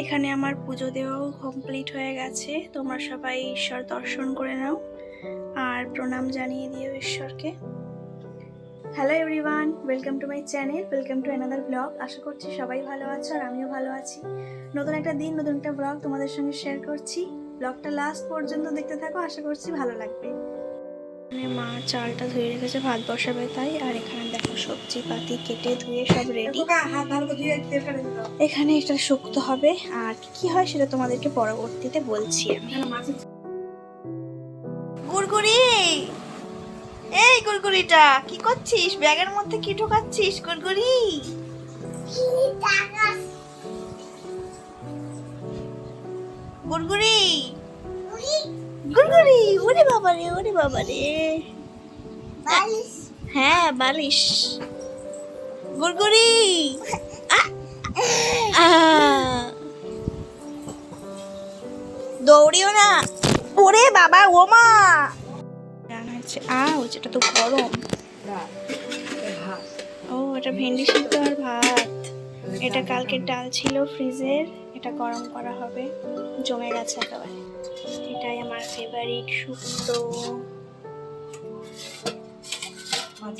এখানে আমার পুজো দেওয়াও কমপ্লিট হয়ে গেছে। তোমরা সবাই ঈশ্বর দর্শন করে নাও আর প্রণাম জানিয়ে দিও ঈশ্বরকে। Hello everyone, welcome to my channel, welcome to another blog. আশা করছি সবাই ভালো আছো আর আমিও ভালো আছি। নতুন একটা দিন, নতুন একটা ব্লগ তোমাদের সঙ্গে শেয়ার করছি। ব্লগটা লাস্ট পর্যন্ত দেখতে থাকো, আশা করছি ভালো লাগবে। এখানে মা চালটা ধুয়ে রেখেছে, ভাত বসাবে তাই। আর এখানে দেখো সবজি পাতি কেটে ধুয়ে সব রেডি। এখানে এটা শুকতে হবে, আর কি হয় সেটা তোমাদেরকে পরবর্তীতে বলছি আমি। গুড়গুড়ি, এই গুড়গুড়িটা কি করছিস? ব্যাগের মধ্যে কি ঢোকাচ্ছিস গুড়গুড়ি? গুড়গুড়ি গুড়গুড়ি, ওরে বাবারে, ওরে বাবারে। হ্যাঁ বালিশ। গুড়গুড়ি দৌড়িও না, ওরে বাবা, ও মা রান্না হচ্ছে। যেটা তো গরম। ও, এটা ভেন্ডি সিদ্ধ আর ভাত। এটা কালকের ডাল ছিল ফ্রিজের, এটা গরম করা হবে, জমে গেছে একেবারে। এটাই আমার ফেভারিট শুক্তো।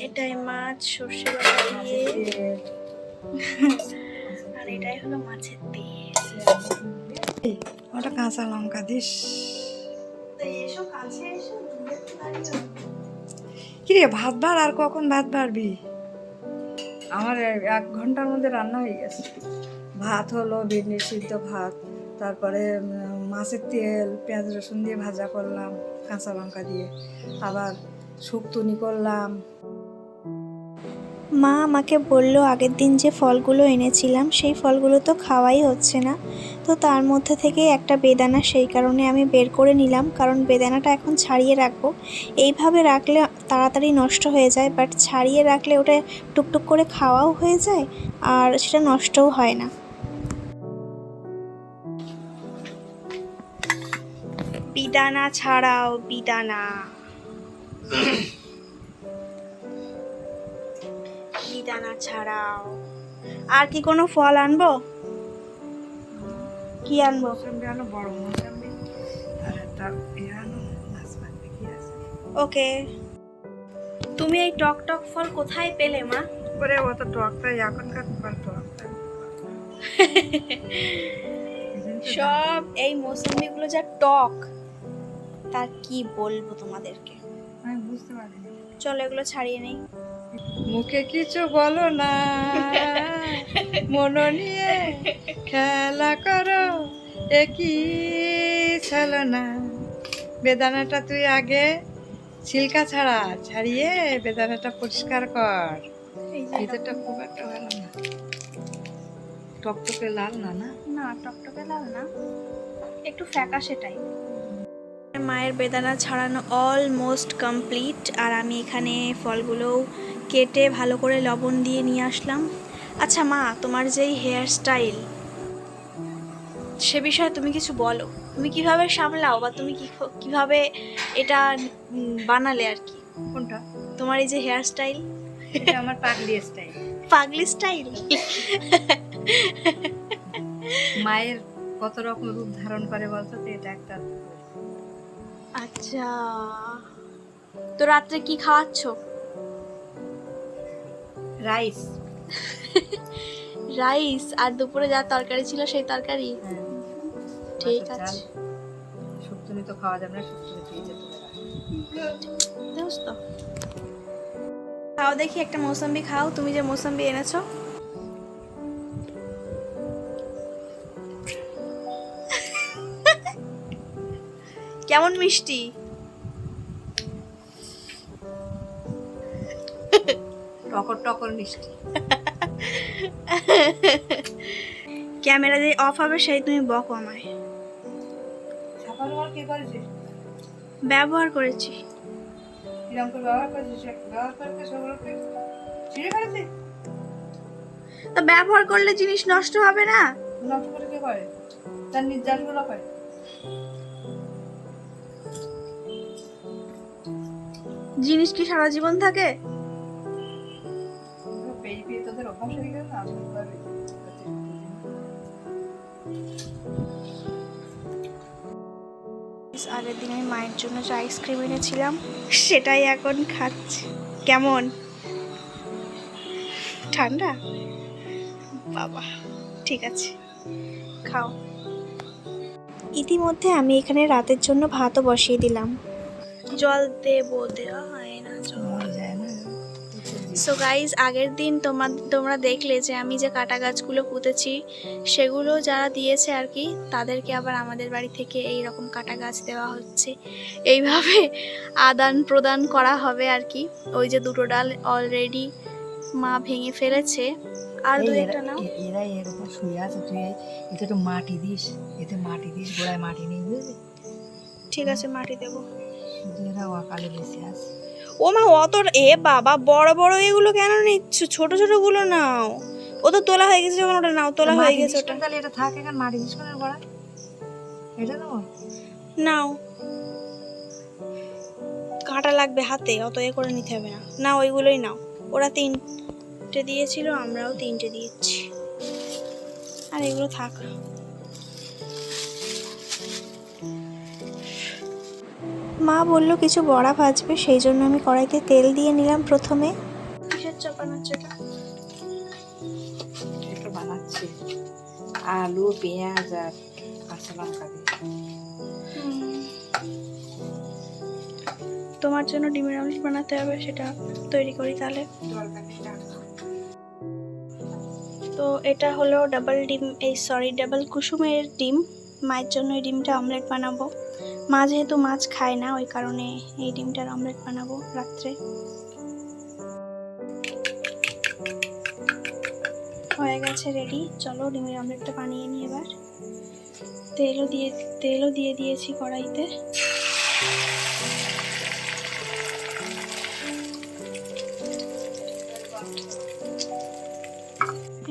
এটাই মাছ সর্ষে বাটা দিয়ে, আর এটাই হলো মাছের তেল। ওটা কাঁচা লঙ্কা দিস। কিরে ভাত বাড়, আর কখন ভাত বাড়বি? আমার 1 ঘন্টার মধ্যে রান্না হয়ে গেছে। ভাত হলো, ভেন্ডি সিদ্ধ ভাত, তারপরে মাছের তেল পেঁয়াজ রসুন দিয়ে ভাজা করলাম কাঁচা লঙ্কা দিয়ে, আবার শুক্তুনি করলাম। মা আমাকে বললো আগের দিন যে ফলগুলো এনেছিলাম সেই ফলগুলো তো খাওয়াই হচ্ছে না, তো তার মধ্যে থেকে একটা বেদানা, সেই কারণে আমি বের করে নিলাম, কারণ বেদানাটা এখন ছাড়িয়ে রাখবো। এইভাবে রাখলে তাড়াতাড়ি নষ্ট হয়ে যায়, বাট ছাড়িয়ে রাখলে ওটা টুকটুক করে খাওয়াও হয়ে যায় আর সেটা নষ্টও হয় না। বেদানা ছাড়াও, বেদানা বেদানা ছাড়াও। আর কি কোনো ফল আনবো? কি আনবো? আনো, বড় মোসাম্বি আর একটা আনো, নাশপাতি কি আছে? ওকে। তুমি এই টক টক ফল কোথায় পেলে মা? ওরে অত টকটা এখনকার ফল টকটা সব এই মৌসুমিগুলো যা টক, তার কি বলবো তোমাদেরকে। আমি বুঝতে পারিনি। চলো এগুলো ছাড়িয়ে নেই। মুখে কিছু বলো না, মন নিয়ে খেলা করো, একই চলো না। বেদানাটা তুই আগে ছিলকা ছাড়িয়ে বেদানাটা পরিষ্কার কর। ভিতরটা খুব একটা ভালো না, টকটকে লাল না। না না, টকটকে লাল না, একটু ফ্যাকাশে টাইপ। মায়ের বেদানা ছাড়ানো অলমোস্ট কমপ্লিট, আর আমি এখানে ফলগুলো কেটে ভালো করে লবণ দিয়ে নিয়ে আসলাম। আচ্ছা মা, তোমার যেই হেয়ার স্টাইল, সে বিষয়ে তুমি কিছু বলো। তুমি কিভাবে সামলাও, বা তুমি কিভাবে এটা বানালে আর কি? কোনটা? তোমার এই যে হেয়ার স্টাইল। এটা আমার পাগলি স্টাইল। পাগলি স্টাইল। মায়ের কত রকম রূপ ধারণ করে বলতো, তো এটা একটা। আচ্ছা, তো রাত্রে কি খাওয়াচ্ছ? রাইস। রাইস, আর দুপুরে যা তরকারি ছিল সেই তরকারি। ঠিক আছে, শুক্তনি তো খাওয়া যাবে না, শুক্তনি দিয়ে যেতে হবে। দোস্ত খাও দেখি, একটা মৌসম্বি খাও, তুমি যে মৌসম্বি এনেছো। কেমন মিষ্টি? টকর টকর মিষ্টি। ক্যামেরা যে অফ হবে সেই তুমি বকো আমায়। ছাপানোর কি করেছিস? ব্যবহার করেছি। কিরকম করে ব্যবহার করেছিস? ব্যবহার করতে সেগুলোকে ছিঁড়ে ফেলেছিস? তো ব্যবহার করলে জিনিস নষ্ট হবে না? নষ্ট করে কি করে? তার নির্যাসগুলো করে। জিনিস কি সারা জীবন থাকে? পেয়ে পেয়ে তোদের অভ্যাস হয়ে গেল না। আগের দিন আমি মায়ের জন্য যে আইসক্রিম এনেছিলাম সেটাই এখন খাচ্ছি। কেমন ঠান্ডা? বাবা ঠিক আছে, খাও। ইতিমধ্যে আমি এখানে রাতের জন্য ভাতও বসিয়ে দিলাম। জল দেবো, দেওয়া হয় না জল। মরে যায় না। সো গাইজ, আগের দিন তোমরা দেখলে যে আমি যে কাটা গাছগুলো পুঁতেছি সেগুলো যারা দিয়েছে আর কি, তাদেরকে আবার আমাদের বাড়ি থেকে এই রকম কাটা গাছ দেওয়া হচ্ছে। এইভাবে আদান প্রদান করা হবে আর কি। ওই যে দুটো ডাল অলরেডি মা ভেঙে ফেলেছে, আর দু একটা নাও। এরা এরকম শুয়ে আছে, তুই এতে একটু মাটি দিস, গোড়ায় মাটি নেই, বুঝলি? ঠিক আছে, মাটি দেবো। শুধু এরা অকালে বেঁচে আছে। ও মা, অত এ বাবা, বড় বড় এগুলো কেন নিচ্ছ? ছোট ছোট গুলো নাও। ও তো তোলা হয়ে গেছে, যখন ওটা নাও, তোলা হয়ে গেছে ওটা। তাহলে এটা থাক, এখানে মাটি দিস করে গোড়ায়, এটা নেবো। নাও, কাঁটা লাগবে হাতে, অত এ করে নিতে হবে না। না, ওইগুলোই নাও। ওরা 3টে দিয়েছিল, আমরাও 3টে দিয়েছি। আর এগুলো থাক। মা বললো কিছু বড়া ভাজবে, সেই জন্য আমি কড়াইতে তেল দিয়ে নিলাম প্রথমে। কিসের চপ বানাচ্ছ এটা? এটা বানাচ্ছি আলু, পেঁয়াজ আর কাঁচা লঙ্কা দিয়ে। তোমার জন্য ডিমের অমলেট বানাতে হবে, সেটা তৈরি করি তাহলে। তো এটা হলো ডাবল কুসুমের ডিম। মায়ের জন্য এই ডিমটা অমলেট বানাবো। মা যেহেতু মাছ খায় না, ওই কারণে এই ডিমটার অমলেট বানাবো রাত্রে। হয়ে গেছে রেডি, চলো ডিমের অমলেটটা বানিয়ে নিই এবার। তেলও দিয়ে দিয়েছি কড়াইতে।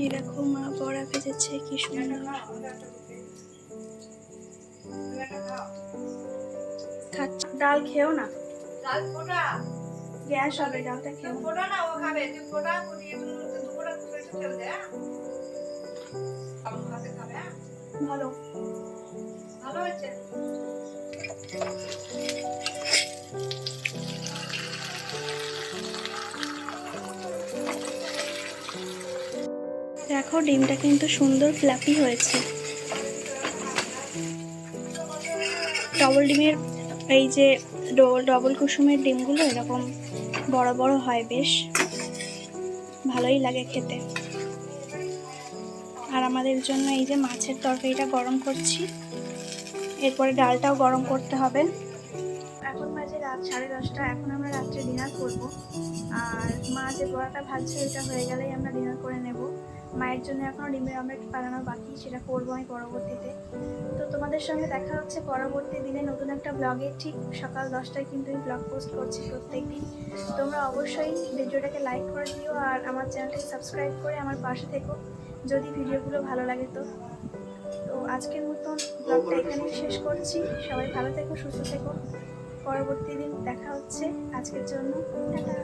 এই দেখো মা বড়া ভেজেছে, কি সুন্দর। খাচ্ছি। ডাল খেও না, গ্যাস হবে, ডালটা খেও না। ভালো হয়েছে। দেখো ডিমটা কিন্তু সুন্দর ফ্লাফি হয়েছে। ডবল ডিমের এই যে ডবল কুসুমের ডিমগুলো এরকম বড় বড় হয়, বেশ ভালোই লাগে খেতে। আর আমাদের জন্য এই যে মাছের তরকারিটা গরম করছি, এরপরে ডালটাও গরম করতে হবে। এখন বাজে রাত 10:30। এখন আমরা রাত্রে ডিনার করব। আর মা যে বড়াটা ভাজছে এটা হয়ে গেলেই আমরা ডিনার করে নেব। মায়ের জন্য এখনও ডিমের অমলেট বানানো বাকি, সেটা করবো আমি পরবর্তীতে। তো তোমাদের সঙ্গে দেখা হচ্ছে পরবর্তী দিনে নতুন একটা ব্লগে। ঠিক সকাল 10টায় কিন্তু আমি ব্লগ পোস্ট করছি প্রত্যেক দিন। তোমরা অবশ্যই ভিডিওটাকে লাইক করে দিও আর আমার চ্যানেলটাকে সাবস্ক্রাইব করে আমার পাশে থেকো যদি ভিডিওগুলো ভালো লাগে। তো আজকের মতন ব্লগটা এখানেই শেষ করছি। সবাই ভালো থেকো, সুস্থ থেকো। পরবর্তী দিন দেখা হচ্ছে। আজকের জন্য টাটা।